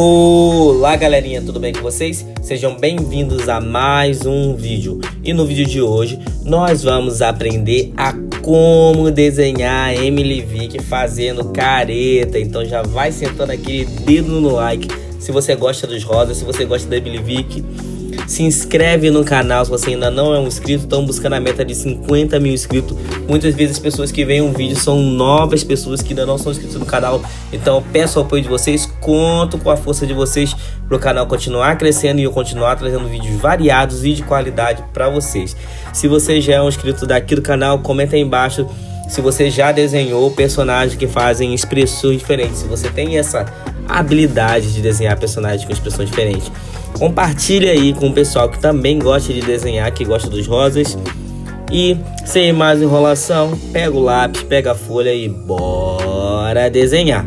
Olá galerinha, tudo bem com vocês? Sejam bem-vindos a mais um vídeo. E no vídeo de hoje nós vamos aprender a como desenhar a Emily Vick fazendo careta. Então já vai sentando aquele dedo no like se você gosta dos rosas, se você gosta da Emily Vick. Se inscreve no canal se você ainda não é um inscrito. Estamos buscando a meta de 50 mil inscritos. Muitas vezes as pessoas que veem um vídeo são novas pessoas que ainda não são inscritos no canal. Então eu peço o apoio de vocês, conto com a força de vocês para o canal continuar crescendo e eu continuar trazendo vídeos variados e de qualidade para vocês. Se você já é um inscrito daqui do canal, comenta aí embaixo se você já desenhou personagens que fazem expressões diferentes. Se você tem essa habilidade de desenhar personagens com expressões diferentes, compartilha aí com o pessoal que também gosta de desenhar, que gosta dos rosas. E sem mais enrolação, pega o lápis, pega a folha e bora desenhar.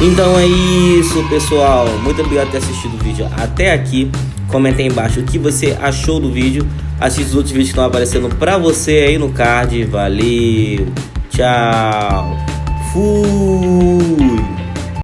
Então é isso, pessoal. Muito obrigado por ter assistido o vídeo até aqui. Comenta aí embaixo o que você achou do vídeo. Assista os outros vídeos que estão aparecendo pra você aí no card. Valeu, tchau, fui.